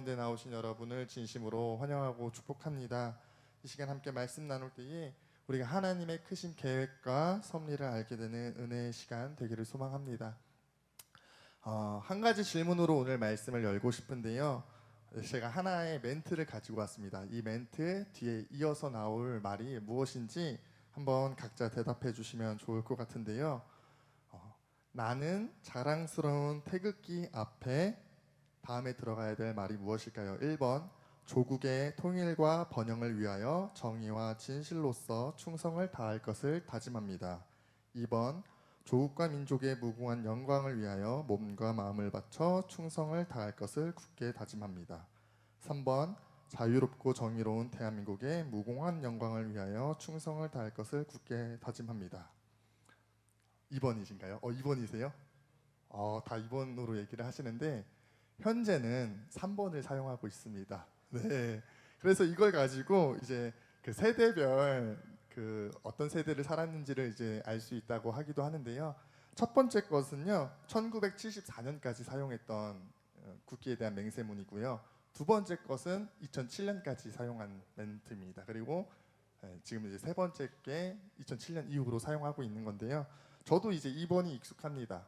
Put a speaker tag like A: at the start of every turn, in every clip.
A: 가운데 나오신 여러분을 진심으로 환영하고 축복합니다. 이 시간 함께 말씀 나눌 때에 우리가 하나님의 크신 계획과 섭리를 알게 되는 은혜의 시간 되기를 소망합니다. 한 가지 질문으로 오늘 말씀을 열고 싶은데요. 제가 하나의 멘트를 가지고 왔습니다. 이 멘트 뒤에 이어서 나올 말이 무엇인지 한번 각자 대답해 주시면 좋을 것 같은데요. 나는 자랑스러운 태극기 앞에 다음에 들어가야 될 말이 무엇일까요? 1번 조국의 통일과 번영을 위하여 정의와 진실로서 충성을 다할 것을 다짐합니다. 2번 조국과 민족의 무궁한 영광을 위하여 몸과 마음을 바쳐 충성을 다할 것을 굳게 다짐합니다. 3번 자유롭고 정의로운 대한민국의 무궁한 영광을 위하여 충성을 다할 것을 굳게 다짐합니다. 2번이신가요? 2번이세요? 다 2번으로 얘기를 하시는데 현재는 3번을 사용하고 있습니다. 네. 그래서 이걸 가지고 이제 그 세대별 어떤 세대를 살았는지를 이제 알 수 있다고 하기도 하는데요. 첫 번째 것은요, 1974년까지 사용했던 국기에 대한 맹세문이고요. 두 번째 것은 2007년까지 사용한 멘트입니다. 그리고 지금 이제 세 번째 게 2007년 이후로 사용하고 있는 건데요. 저도 이제 2번이 익숙합니다.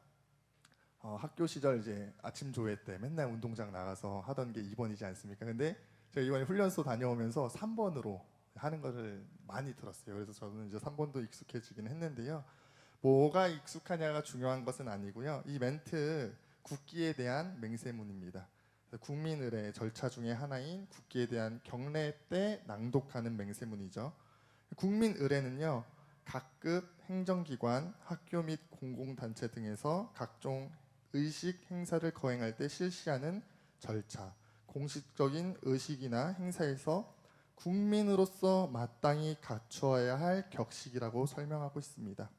A: 학교 시절 이제 아침 조회 때 맨날 운동장 나가서 하던 게 2번이지 않습니까? 근데 제가 이번에 훈련소 다녀오면서 3번으로 하는 것을 많이 들었어요. 그래서 저는 이제 3번도 익숙해지긴 했는데요. 뭐가 익숙하냐가 중요한 것은 아니고요. 이 멘트 국기에 대한 맹세문입니다. 국민 의례 절차 중에 하나인 국기에 대한 경례 때 낭독하는 맹세문이죠. 국민 의례는요, 각급 행정기관, 학교 및 공공단체 등에서 각종 의식 행사를 거행할 때 실시하는 절차, 공식적인 의식이나 행사에서 국민으로서 마땅히 갖추어야 할 격식이라고 설명하고 있습니다.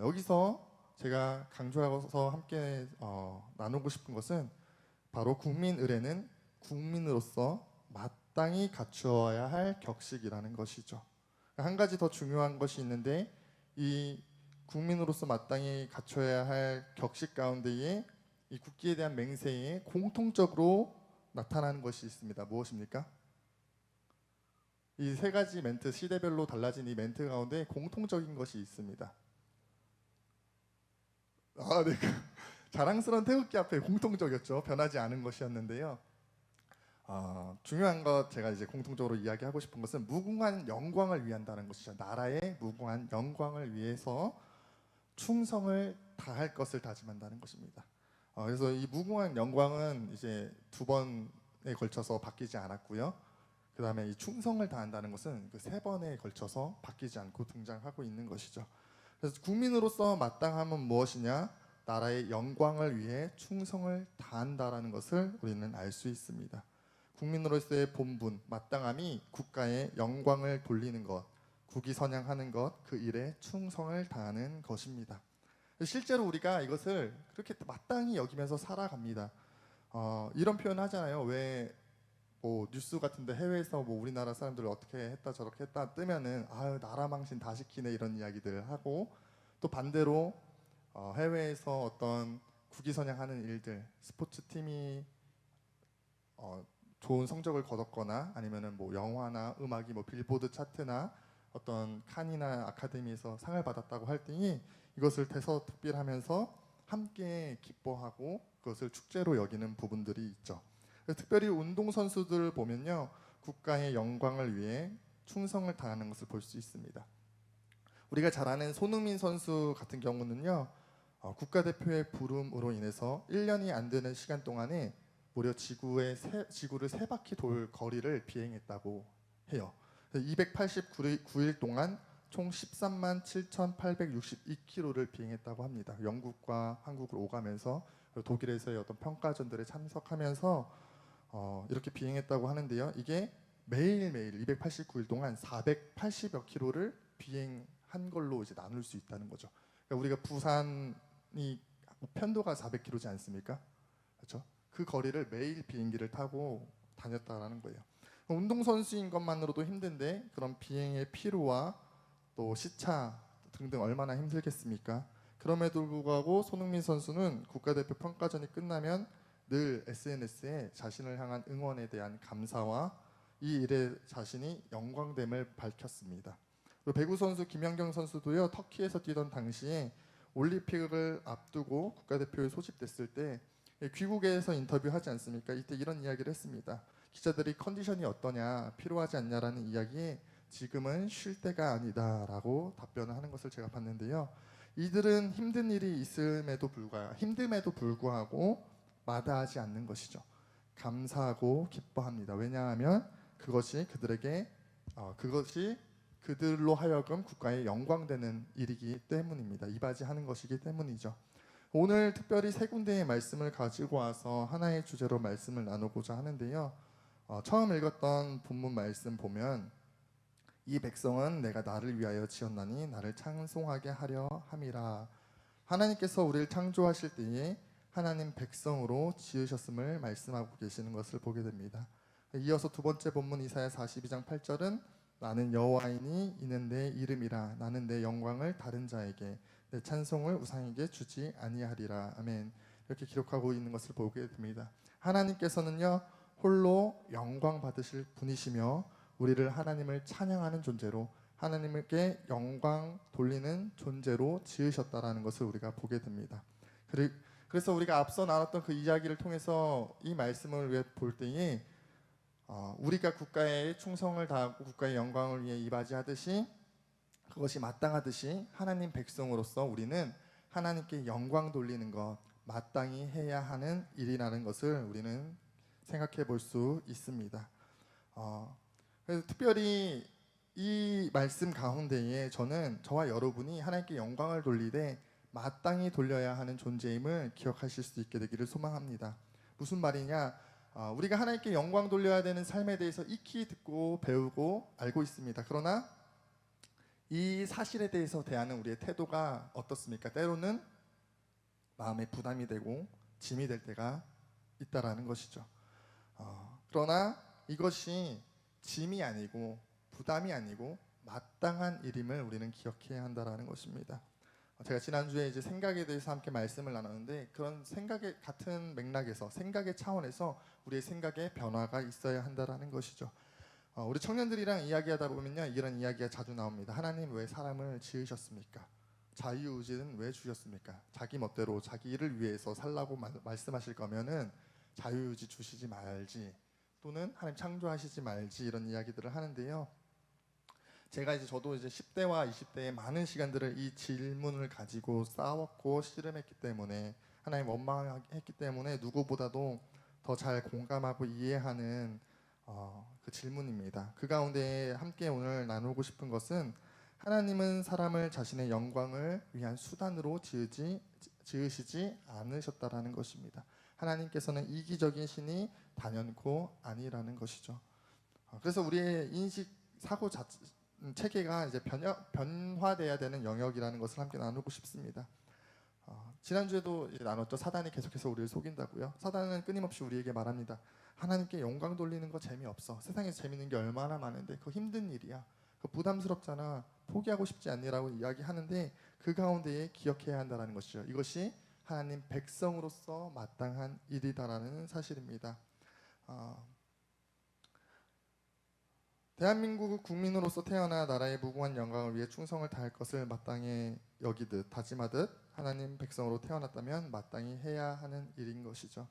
A: 여기서 제가 강조하고서 함께 나누고 싶은 것은 바로 국민 의례는 국민으로서 마땅히 갖추어야 할 격식이라는 것이죠. 한 가지 더 중요한 것이 있는데 이 국민으로서 마땅히 갖춰야 할 격식 가운데에 이 국기에 대한 맹세에 공통적으로 나타나는 것이 있습니다. 무엇입니까? 이 세 가지 멘트, 시대별로 달라진 이 멘트 가운데 공통적인 것이 있습니다. 네. 자랑스러운 태극기 앞에 공통적이었죠. 변하지 않은 것이었는데요. 중요한 것 제가 이제 공통적으로 이야기하고 싶은 것은 무궁한 영광을 위한다는 것이죠. 나라의 무궁한 영광을 위해서 충성을 다할 것을 다짐한다는 것입니다. 그래서 이 무궁한 영광은 이제 두 번에 걸쳐서 바뀌지 않았고요. 그 다음에 이 충성을 다한다는 것은 그 세 번에 걸쳐서 바뀌지 않고 등장하고 있는 것이죠. 그래서 국민으로서 마땅함은 무엇이냐? 나라의 영광을 위해 충성을 다한다라는 것을 우리는 알 수 있습니다. 국민으로서의 본분, 마땅함이 국가의 영광을 돌리는 것, 국위 선양하는 것, 그 일에 충성을 다하는 것입니다. 실제로 우리가 이것을 그렇게 마땅히 여기면서 살아갑니다. 이런 표현 하잖아요. 왜 뭐 뉴스 같은데 해외에서 뭐 우리나라 사람들 어떻게 했다 저렇게 했다 뜨면은 나라 망신 다 시키네 이런 이야기들을 하고, 또 반대로 해외에서 어떤 국위 선양하는 일들, 스포츠 팀이 좋은 성적을 거뒀거나 아니면은 뭐 영화나 음악이 뭐 빌보드 차트나 어떤 칸이나 아카데미에서 상을 받았다고 할 때니 이것을 대서특필하면서 함께 기뻐하고 그것을 축제로 여기는 부분들이 있죠. 특별히 운동선수들을 보면요, 국가의 영광을 위해 충성을 다하는 것을 볼 수 있습니다. 우리가 잘 아는 손흥민 선수 같은 경우는요, 국가대표의 부름으로 인해서 1년이 안 되는 시간 동안에 무려 지구를 세 바퀴 돌 거리를 비행했다고 해요. 289일 동안 총 13만 7,862km를 비행했다고 합니다. 영국과 한국을 오가면서 독일에서의 어떤 평가전들에 참석하면서 이렇게 비행했다고 하는데요. 이게 매일매일 289일 동안 480여 킬로를 비행한 걸로 이제 나눌 수 있다는 거죠. 그러니까 우리가 부산이 편도가 400km지 않습니까? 그렇죠? 그 거리를 매일 비행기를 타고 다녔다라는 거예요. 운동선수인 것만으로도 힘든데 그런 비행의 피로와 또 시차 등등 얼마나 힘들겠습니까? 그럼에도 불구하고 손흥민 선수는 국가대표 평가전이 끝나면 늘 SNS에 자신을 향한 응원에 대한 감사와 이 일에 자신이 영광됨을 밝혔습니다. 배구 선수 김연경 선수도요, 터키에서 뛰던 당시에 올림픽을 앞두고 국가대표에 소집됐을 때 귀국에서 인터뷰하지 않습니까? 이때 이런 이야기를 했습니다. 기자들이 컨디션이 어떠냐, 피로하지 않냐라는 이야기에 지금은 쉴 때가 아니다라고 답변을 하는 것을 제가 봤는데요. 이들은 힘든 일이 힘듦에도 불구하고 마다하지 않는 것이죠. 감사하고 기뻐합니다. 왜냐하면 그것이 그들로 하여금 국가에 영광되는 일이기 때문입니다. 이바지하는 것이기 때문이죠. 오늘 특별히 세 군데의 말씀을 가지고 와서 하나의 주제로 말씀을 나누고자 하는데요. 처음 읽었던 본문 말씀 보면 이 백성은 내가 나를 위하여 지었나니 나를 찬송하게 하려 함이라. 하나님께서 우리를 창조하실 때에 하나님 백성으로 지으셨음을 말씀하고 계시는 것을 보게 됩니다. 이어서 두 번째 본문 이사야 42장 8절은 나는 여호와이니 이는 내 이름이라. 나는 내 영광을 다른 자에게 내 찬송을 우상에게 주지 아니하리라. 아멘. 이렇게 기록하고 있는 것을 보게 됩니다. 하나님께서는요, 홀로 영광 받으실 분이시며 우리를 하나님을 찬양하는 존재로, 하나님께 영광 돌리는 존재로 지으셨다라는 것을 우리가 보게 됩니다. 그래서 우리가 앞서 나눴던 그 이야기를 통해서 이 말씀을 위해 볼 때에 우리가 국가에 충성을 다하고 국가의 영광을 위해 이바지하듯이, 그것이 마땅하듯이 하나님 백성으로서 우리는 하나님께 영광 돌리는 것, 마땅히 해야 하는 일이라는 것을 우리는 생각해 볼 수 있습니다. 그래서 특별히 이 말씀 가운데에 저는 저와 여러분이 하나님께 영광을 돌리되 마땅히 돌려야 하는 존재임을 기억하실 수 있게 되기를 소망합니다. 무슨 말이냐? 우리가 하나님께 영광 돌려야 되는 삶에 대해서 익히 듣고 배우고 알고 있습니다. 그러나 이 사실에 대해서 대하는 우리의 태도가 어떻습니까? 때로는 마음에 부담이 되고 짐이 될 때가 있다라는 것이죠. 그러나 이것이 짐이 아니고 부담이 아니고 마땅한 일임을 우리는 기억해야 한다라는 것입니다. 제가 지난주에 이제 생각에 대해서 함께 말씀을 나눴는데, 그런 생각의 같은 맥락에서, 생각의 차원에서 우리의 생각에 변화가 있어야 한다라는 것이죠. 우리 청년들이랑 이야기하다 보면요, 이런 이야기가 자주 나옵니다. 하나님 왜 사람을 지으셨습니까? 자유의지는 왜 주셨습니까? 자기 멋대로 자기 일을 위해서 살라고 말씀하실 거면은 자유의지 주시지 말지, 또는 하나님 창조하시지 말지, 이런 이야기들을 하는데요. 저도 이제 10대와 20대의 많은 시간들을 이 질문을 가지고 싸웠고 씨름했기 때문에, 하나님 원망했기 때문에 누구보다도 더 잘 공감하고 이해하는 그 질문입니다. 그 가운데 함께 오늘 나누고 싶은 것은, 하나님은 사람을 자신의 영광을 위한 수단으로 지으시지 않으셨다라는 것입니다. 하나님께서는 이기적인 신이 단연코 아니라는 것이죠. 그래서 우리의 인식, 사고 체계가 이제 변화돼야 되는 영역이라는 것을 함께 나누고 싶습니다. 지난주에도 나눴죠. 사단이 계속해서 우리를 속인다고요. 사단은 끊임없이 우리에게 말합니다. 하나님께 영광 돌리는 거 재미없어. 세상에서 재밌는 게 얼마나 많은데 그거 힘든 일이야. 그거 부담스럽잖아. 포기하고 싶지 않니라고 이야기하는데, 그 가운데에 기억해야 한다는 것이죠. 이것이 하나님 백성으로서 마땅한 일이다라는 사실입니다. 대한민국 국민으로서 태어나 나라의 무궁한 영광을 위해 충성을 다할 것을 마땅히 여기듯 다짐하듯 하나님 백성으로 태어났다면 마땅히 해야 하는 일인 것이죠.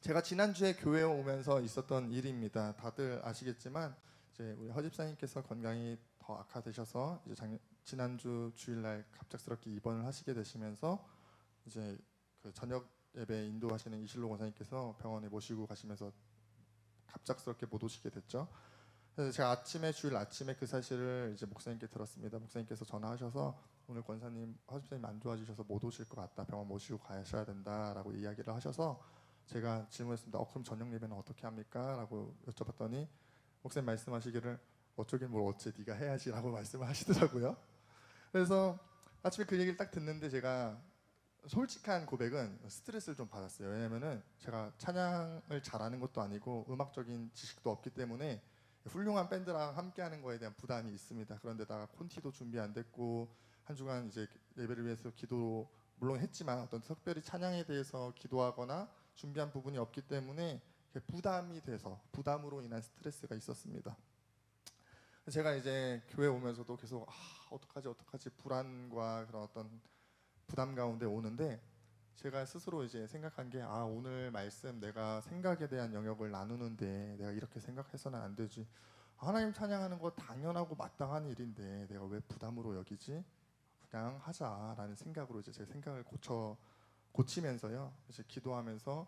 A: 제가 지난주에 교회에 오면서 있었던 일입니다. 다들 아시겠지만 이제 우리 허집사님께서 건강이 더 악화되셔서 이제 지난주 주일날 갑작스럽게 입원을 하시게 되시면서 이제 그 저녁 예배 인도하시는 이실로 권사님께서 병원에 모시고 가시면서 갑작스럽게 못 오시게 됐죠. 그래서 제가 주일 아침에 그 사실을 이제 목사님께 들었습니다. 목사님께서 전화하셔서 오늘 권사님, 허집사님 안 좋아지셔서 못 오실 것 같다. 병원 모시고 가셔야 된다라고 이야기를 하셔서 제가 질문했습니다. 그럼 저녁 예배는 어떻게 합니까? 라고 여쭤봤더니 목사님 말씀하시기를 어쩌긴 뭘 어째 네가 해야지라고 말씀을 하시더라고요. 그래서 아침에 그 얘기를 딱 듣는데 제가 솔직한 고백은 스트레스를 좀 받았어요. 왜냐면은 제가 찬양을 잘하는 것도 아니고 음악적인 지식도 없기 때문에 훌륭한 밴드랑 함께하는 거에 대한 부담이 있습니다. 그런데다가 콘티도 준비 안 됐고 한 주간 이제 예배를 위해서 기도 물론 했지만 어떤 특별히 찬양에 대해서 기도하거나 준비한 부분이 없기 때문에 부담이 돼서 부담으로 인한 스트레스가 있었습니다. 제가 이제 교회 오면서도 계속 어떡하지 불안과 그런 어떤 부담 가운데 오는데, 제가 스스로 이제 생각한 게 오늘 말씀 내가 생각에 대한 영역을 나누는데 내가 이렇게 생각해서는 안 되지. 하나님 찬양하는 거 당연하고 마땅한 일인데 내가 왜 부담으로 여기지? 그냥 하자라는 생각으로 이제 제 생각을 고치면서요. 이제 기도하면서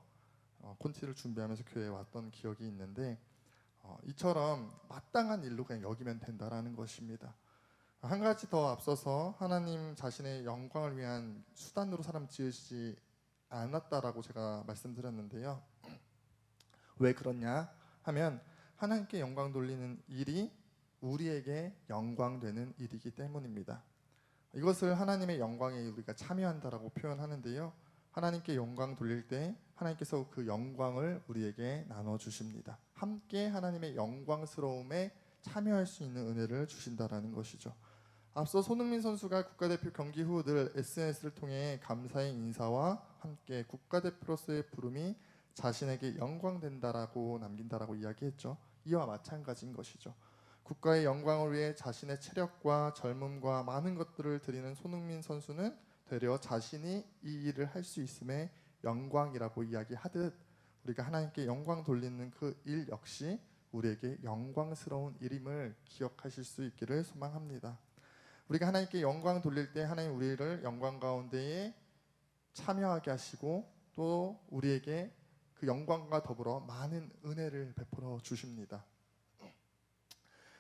A: 콘티를 준비하면서 교회에 왔던 기억이 있는데, 이처럼 마땅한 일로 그냥 여기면 된다라는 것입니다. 한 가지 더 앞서서 하나님 자신의 영광을 위한 수단으로 사람 지으시지 않았다라고 제가 말씀드렸는데요. 왜 그러냐 하면 하나님께 영광 돌리는 일이 우리에게 영광 되는 일이기 때문입니다. 이것을 하나님의 영광에 우리가 참여한다라고 표현하는데요. 하나님께 영광 돌릴 때 하나님께서 그 영광을 우리에게 나눠주십니다. 함께 하나님의 영광스러움에 참여할 수 있는 은혜를 주신다라는 것이죠. 앞서 손흥민 선수가 국가대표 경기 후 늘 SNS를 통해 감사의 인사와 함께 국가대표로서의 부름이 자신에게 영광된다라고 남긴다라고 이야기했죠. 이와 마찬가지인 것이죠. 국가의 영광을 위해 자신의 체력과 젊음과 많은 것들을 드리는 손흥민 선수는 되려 자신이 이 일을 할 수 있음에 영광이라고 이야기하듯, 우리가 하나님께 영광 돌리는 그 일 역시 우리에게 영광스러운 일임을 기억하실 수 있기를 소망합니다. 우리가 하나님께 영광 돌릴 때 하나님 우리를 영광 가운데에 참여하게 하시고 또 우리에게 그 영광과 더불어 많은 은혜를 베풀어 주십니다.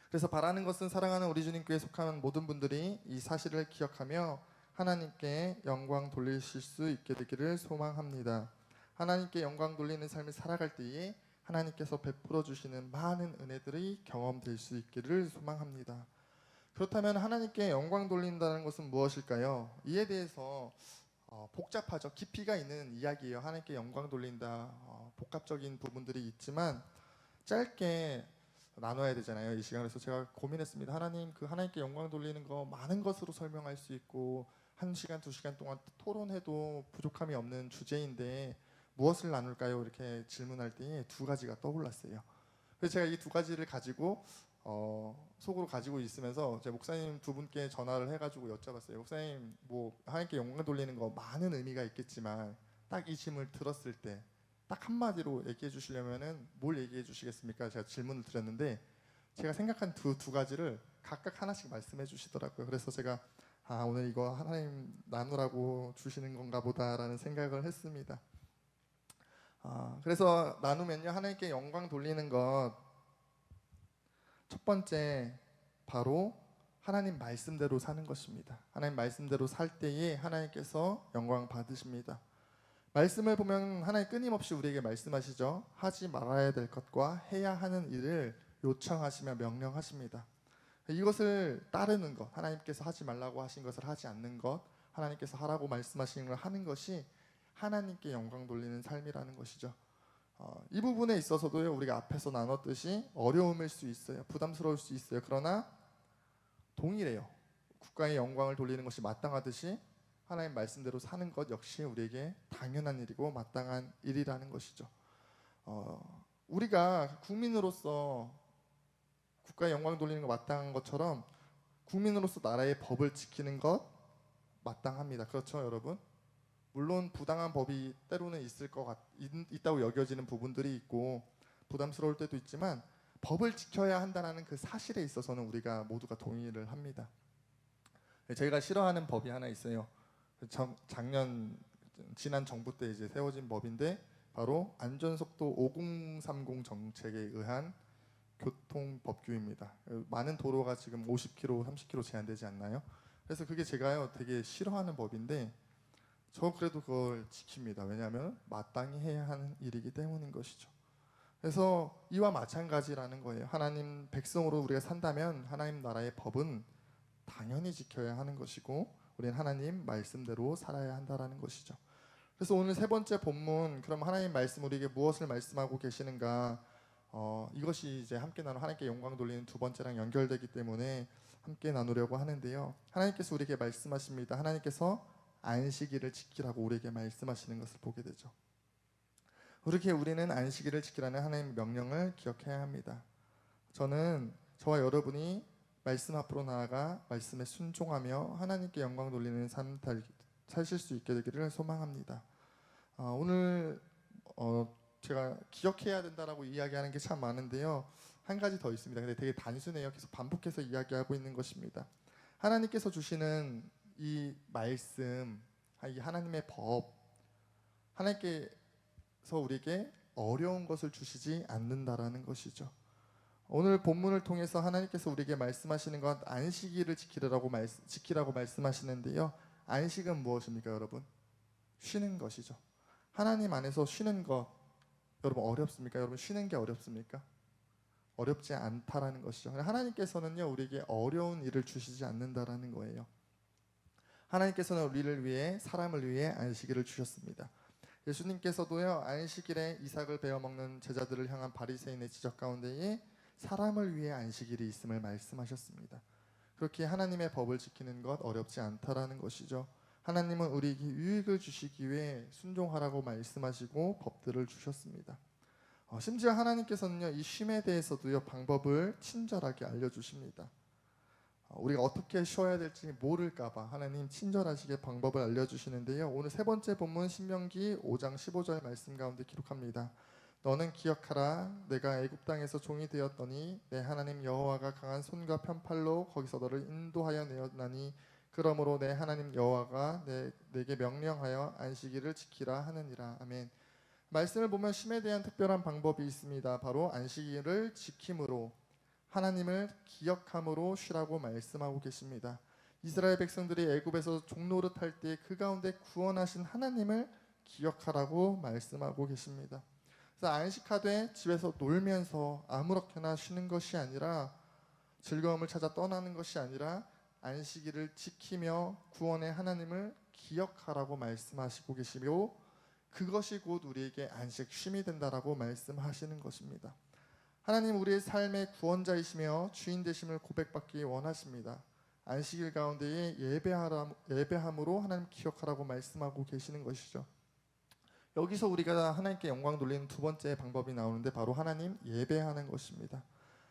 A: 그래서 바라는 것은 사랑하는 우리 주님께 속한 모든 분들이 이 사실을 기억하며 하나님께 영광 돌리실 수 있게 되기를 소망합니다. 하나님께 영광 돌리는 삶을 살아갈 때에 하나님께서 베풀어 주시는 많은 은혜들이 경험될 수 있기를 소망합니다. 그렇다면 하나님께 영광 돌린다는 것은 무엇일까요? 이에 대해서 복잡하죠. 깊이가 있는 이야기예요. 하나님께 영광 돌린다. 복합적인 부분들이 있지만 짧게 나눠야 되잖아요, 이 시간. 그래서 제가 고민했습니다. 하나님, 그 하나님께 영광 돌리는 거 많은 것으로 설명할 수 있고 1시간, 2시간 동안 토론해도 부족함이 없는 주제인데 무엇을 나눌까요? 이렇게 질문할 때에 두 가지가 떠올랐어요. 그래서 제가 이 두 가지를 가지고 속으로 가지고 있으면서 제 목사님 두 분께 전화를 해가지고 여쭤봤어요. 목사님, 뭐 하나님께 영광 돌리는 거 많은 의미가 있겠지만 딱 이 질문을 들었을 때 딱 한마디로 얘기해 주시려면은 뭘 얘기해 주시겠습니까? 제가 질문을 드렸는데 제가 생각한 두 가지를 각각 하나씩 말씀해 주시더라고요. 그래서 제가 오늘 이거 하나님 나누라고 주시는 건가 보다라는 생각을 했습니다. 그래서 나누면요, 하나님께 영광 돌리는 것 첫 번째 바로 하나님 말씀대로 사는 것입니다. 하나님 말씀대로 살 때에 하나님께서 영광 받으십니다. 말씀을 보면 하나님 끊임없이 우리에게 말씀하시죠. 하지 말아야 될 것과 해야 하는 일을 요청하시며 명령하십니다. 이것을 따르는 것, 하나님께서 하지 말라고 하신 것을 하지 않는 것, 하나님께서 하라고 말씀하시는 걸 하는 것이 하나님께 영광 돌리는 삶이라는 것이죠. 이 부분에 있어서도요, 우리가 앞에서 나눴듯이 어려움일 수 있어요. 부담스러울 수 있어요. 그러나 동일해요. 국가의 영광을 돌리는 것이 마땅하듯이 하나님 말씀대로 사는 것 역시 우리에게 당연한 일이고 마땅한 일이라는 것이죠. 우리가 국민으로서 국가의 영광 돌리는 것 마땅한 것처럼 국민으로서 나라의 법을 지키는 것 마땅합니다. 그렇죠, 여러분? 물론 부당한 법이 때로는 있다고 여겨지는 부분들이 있고 부담스러울 때도 있지만 법을 지켜야 한다는 그 사실에 있어서는 우리가 모두가 동의를 합니다. 저희가 싫어하는 법이 하나 있어요. 지난 정부 때 이제 세워진 법인데 바로 안전속도 5030 정책에 의한 교통법규입니다. 많은 도로가 지금 50km, 30km 제한되지 않나요? 그래서 그게 제가요 되게 싫어하는 법인데 저 그래도 그걸 지킵니다. 왜냐하면 마땅히 해야 하는 일이기 때문인 것이죠. 그래서 이와 마찬가지라는 거예요. 하나님 백성으로 우리가 산다면 하나님 나라의 법은 당연히 지켜야 하는 것이고 우리는 하나님 말씀대로 살아야 한다라는 것이죠. 그래서 오늘 세 번째 본문, 그럼 하나님 말씀 우리에게 무엇을 말씀하고 계시는가? 이것이 이제 함께 나누 하나님께 영광 돌리는 두 번째랑 연결되기 때문에 함께 나누려고 하는데요. 하나님께서 우리에게 말씀하십니다. 하나님께서 안식일을 지키라고 우리에게 말씀하시는 것을 보게 되죠. 그렇게 우리는 안식일을 지키라는 하나님의 명령을 기억해야 합니다. 저는 저와 여러분이 말씀 앞으로 나아가 말씀에 순종하며 하나님께 영광 돌리는 삶 사실 수 있게 되기를 소망합니다. 오늘 제가 기억해야 된다라고 이야기하는 게 참 많은데요. 한 가지 더 있습니다. 근데 되게 단순해요. 계속 반복해서 이야기하고 있는 것입니다. 하나님께서 주시는 이 말씀, 이 하나님의 법, 하나님께서 우리에게 어려운 것을 주시지 않는다라는 것이죠. 오늘 본문을 통해서 하나님께서 우리에게 말씀하시는 것 안식일을 지키라고 말씀하시는데요. 안식은 무엇입니까, 여러분? 쉬는 것이죠. 하나님 안에서 쉬는 것 여러분 어렵습니까? 여러분 쉬는 게 어렵습니까? 어렵지 않다라는 것이죠. 하나님께서는요 우리에게 어려운 일을 주시지 않는다라는 거예요. 하나님께서는 우리를 위해 사람을 위해 안식일을 주셨습니다. 예수님께서도요 안식일에 이삭을 베어 먹는 제자들을 향한 바리새인의 지적 가운데에 사람을 위해 안식일이 있음을 말씀하셨습니다. 그렇게 하나님의 법을 지키는 것 어렵지 않다라는 것이죠. 하나님은 우리에게 유익을 주시기 위해 순종하라고 말씀하시고 법들을 주셨습니다. 심지어 하나님께서는요 이 쉼에 대해서도요 방법을 친절하게 알려주십니다. 우리가 어떻게 쉬어야 될지 모를까봐 하나님 친절하시게 방법을 알려주시는데요. 오늘 세 번째 본문 신명기 5장 15절 말씀 가운데 기록합니다. 너는 기억하라. 내가 애굽 땅에서 종이 되었더니 내 하나님 여호와가 강한 손과 편팔로 거기서 너를 인도하여 내었나니 그러므로 내 하나님 여호와가 내게 명령하여 안식일을 지키라 하느니라. 아멘. 말씀을 보면 쉼에 대한 특별한 방법이 있습니다. 바로 안식일을 지킴으로 하나님을 기억함으로 쉬라고 말씀하고 계십니다. 이스라엘 백성들이 애굽에서 종노릇할 때 그 가운데 구원하신 하나님을 기억하라고 말씀하고 계십니다. 그래서 안식하되 집에서 놀면서 아무렇게나 쉬는 것이 아니라 즐거움을 찾아 떠나는 것이 아니라 안식일을 지키며 구원의 하나님을 기억하라고 말씀하시고 계시며 그것이 곧 우리에게 안식 쉼이 된다라고 말씀하시는 것입니다. 하나님 우리의 삶의 구원자이시며 주인 되심을 고백받기 원하십니다. 안식일 가운데에 예배함으로 하나님 기억하라고 말씀하고 계시는 것이죠. 여기서 우리가 하나님께 영광 돌리는 두 번째 방법이 나오는데 바로 하나님 예배하는 것입니다.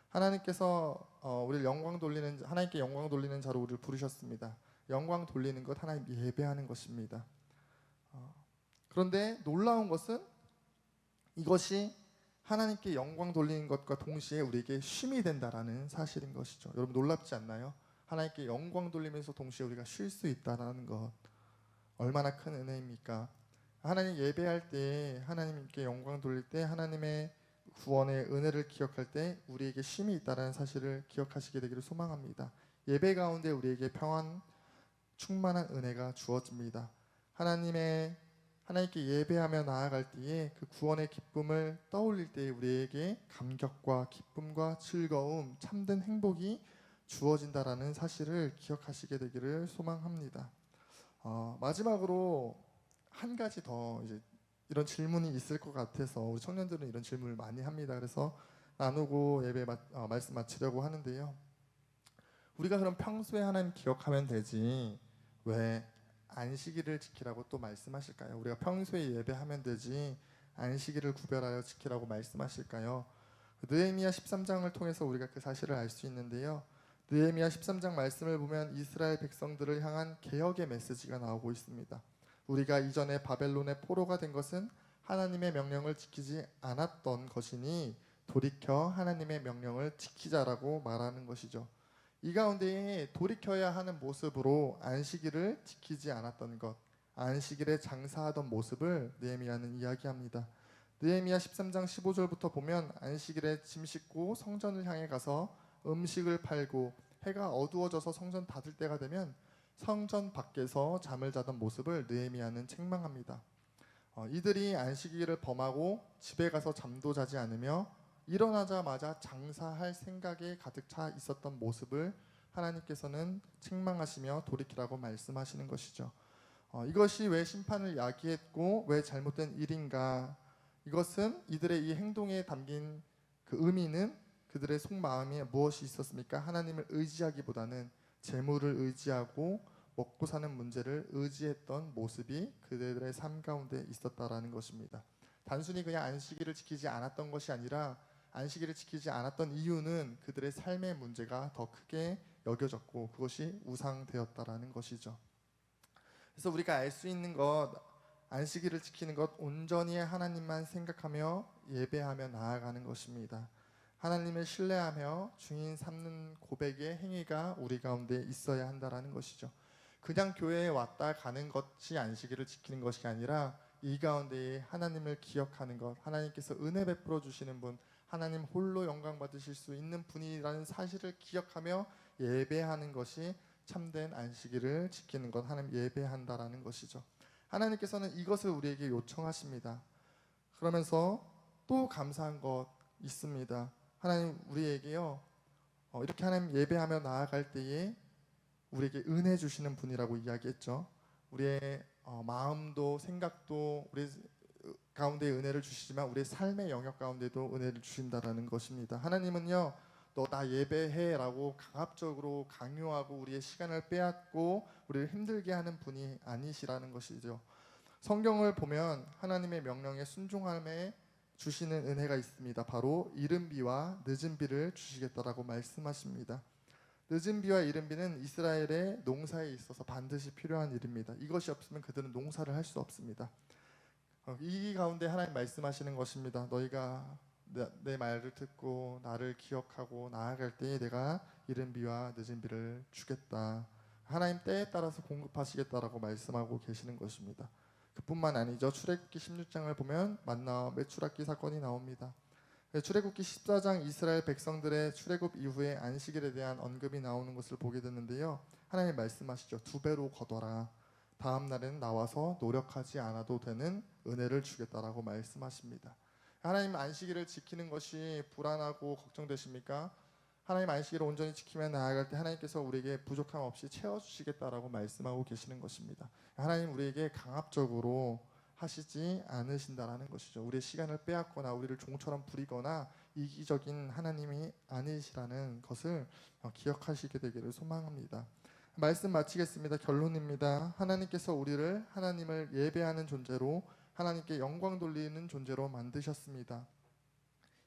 A: 하나님께서 우리를 하나님께 영광 돌리는 자로 우리를 부르셨습니다. 영광 돌리는 것 하나님 예배하는 것입니다. 그런데 놀라운 것은 이것이 하나님께 영광 돌리는 것과 동시에 우리에게 쉼이 된다라는 사실인 것이죠. 여러분 놀랍지 않나요? 하나님께 영광 돌리면서 동시에 우리가 쉴 수 있다라는 것 얼마나 큰 은혜입니까? 하나님 예배할 때 하나님께 영광 돌릴 때 하나님의 구원의 은혜를 기억할 때 우리에게 쉼이 있다는 사실을 기억하시게 되기를 소망합니다. 예배 가운데 우리에게 평안 충만한 은혜가 주어집니다. 하나님께 예배하며 나아갈 때에 그 구원의 기쁨을 떠올릴 때에 우리에게 감격과 기쁨과 즐거움, 참된 행복이 주어진다라는 사실을 기억하시게 되기를 소망합니다. 마지막으로 한 가지 더 이제 이런 질문이 있을 것 같아서 우리 청년들은 이런 질문을 많이 합니다. 그래서 나누고 말씀 마치려고 하는데요. 우리가 그럼 평소에 하나님 기억하면 되지 왜 안식일을 지키라고 또 말씀하실까요? 우리가 평소에 예배하면 되지 안식일을 구별하여 지키라고 말씀하실까요? 느헤미야 13장을 통해서 우리가 그 사실을 알 수 있는데요. 느헤미야 13장 말씀을 보면 이스라엘 백성들을 향한 개혁의 메시지가 나오고 있습니다. 우리가 이전에 바벨론의 포로가 된 것은 하나님의 명령을 지키지 않았던 것이니 돌이켜 하나님의 명령을 지키자라고 말하는 것이죠. 이 가운데에 돌이켜야 하는 모습으로 안식일을 지키지 않았던 것, 안식일에 장사하던 모습을 느헤미야는 이야기합니다. 느헤미야 13장 15절부터 보면 안식일에 짐 싣고 성전을 향해 가서 음식을 팔고 해가 어두워져서 성전 닫을 때가 되면 성전 밖에서 잠을 자던 모습을 느헤미야는 책망합니다. 이들이 안식일을 범하고 집에 가서 잠도 자지 않으며 일어나자마자 장사할 생각에 가득 차 있었던 모습을 하나님께서는 책망하시며 돌이키라고 말씀하시는 것이죠. 이것이 왜 심판을 야기했고 왜 잘못된 일인가? 이것은 이들의 이 행동에 담긴 그 의미는 그들의 속마음에 무엇이 있었습니까? 하나님을 의지하기보다는 재물을 의지하고 먹고 사는 문제를 의지했던 모습이 그들의 삶 가운데 있었다라는 것입니다. 단순히 그냥 안식일을 지키지 않았던 것이 아니라 안식일을 지키지 않았던 이유는 그들의 삶의 문제가 더 크게 여겨졌고 그것이 우상되었다라는 것이죠. 그래서 우리가 알 수 있는 것, 안식일을 지키는 것 온전히 하나님만 생각하며 예배하며 나아가는 것입니다. 하나님을 신뢰하며 주인 삼는 고백의 행위가 우리 가운데 있어야 한다라는 것이죠. 그냥 교회에 왔다 가는 것이 안식일을 지키는 것이 아니라 이 가운데 하나님을 기억하는 것, 하나님께서 은혜 베풀어 주시는 분, 하나님 홀로 영광 받으실 수 있는 분이라는 사실을 기억하며 예배하는 것이 참된 안식일을 지키는 것, 하나님 예배한다라는 것이죠. 하나님께서는 이것을 우리에게 요청하십니다. 그러면서 또 감사한 것 있습니다. 하나님 우리에게요, 이렇게 하나님 예배하며 나아갈 때에 우리에게 은혜 주시는 분이라고 이야기했죠. 우리의 마음도 생각도 우리 가운데 은혜를 주시지만 우리의 삶의 영역 가운데도 은혜를 주신다라는 것입니다. 하나님은요, 너 나 예배해라고 강압적으로 강요하고 우리의 시간을 빼앗고 우리를 힘들게 하는 분이 아니시라는 것이죠. 성경을 보면 하나님의 명령에 순종함에 주시는 은혜가 있습니다. 바로 이른 비와 늦은 비를 주시겠다라고 말씀하십니다. 늦은 비와 이른 비는 이스라엘의 농사에 있어서 반드시 필요한 일입니다. 이것이 없으면 그들은 농사를 할 수 없습니다. 이 가운데 하나님 말씀하시는 것입니다. 너희가 내 말을 듣고 나를 기억하고 나아갈 때에 내가 이른 비와 늦은 비를 주겠다. 하나님 때에 따라서 공급하시겠다라고 말씀하고 계시는 것입니다. 그뿐만 아니죠. 출애굽기 16장을 보면 만나와 메추라기 사건이 나옵니다. 출애굽기 14장 이스라엘 백성들의 출애굽 이후에 안식일에 대한 언급이 나오는 것을 보게 되는데요. 하나님 말씀하시죠. 2배로 거둬라. 다음 날에는 나와서 노력하지 않아도 되는 은혜를 주겠다라고 말씀하십니다. 하나님 안식일을 지키는 것이 불안하고 걱정되십니까? 하나님 안식일을 온전히 지키며 나아갈 때 하나님께서 우리에게 부족함 없이 채워주시겠다라고 말씀하고 계시는 것입니다. 하나님 우리에게 강압적으로 하시지 않으신다라는 것이죠. 우리의 시간을 빼앗거나 우리를 종처럼 부리거나 이기적인 하나님이 아니시라는 것을 기억하시게 되기를 소망합니다. 말씀 마치겠습니다. 결론입니다. 하나님께서 우리를 하나님을 예배하는 존재로 하나님께 영광 돌리는 존재로 만드셨습니다.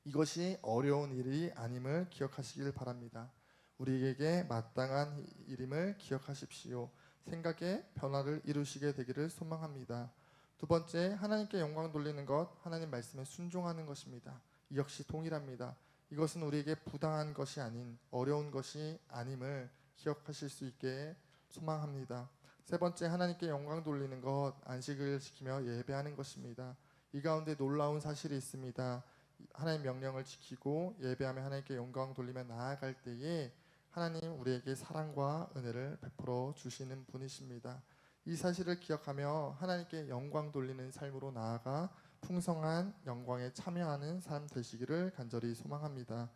A: 이것이 어려운 일이 아님을 기억하시길 바랍니다. 우리에게 마땅한 일임을 기억하십시오. 생각의 변화를 이루시게 되기를 소망합니다. 두 번째, 하나님께 영광 돌리는 것, 하나님 말씀에 순종하는 것입니다. 이 역시 동일합니다. 이것은 우리에게 부당한 것이 아닌 어려운 것이 아님을 기억하실 수 있게 소망합니다. 세 번째, 하나님께 영광 돌리는 것, 안식을 지키며 예배하는 것입니다. 이 가운데 놀라운 사실이 있습니다. 하나님 명령을 지키고 예배하며 하나님께 영광 돌리며 나아갈 때에 하나님 우리에게 사랑과 은혜를 베풀어 주시는 분이십니다. 이 사실을 기억하며 하나님께 영광 돌리는 삶으로 나아가 풍성한 영광에 참여하는 삶 되시기를 간절히 소망합니다.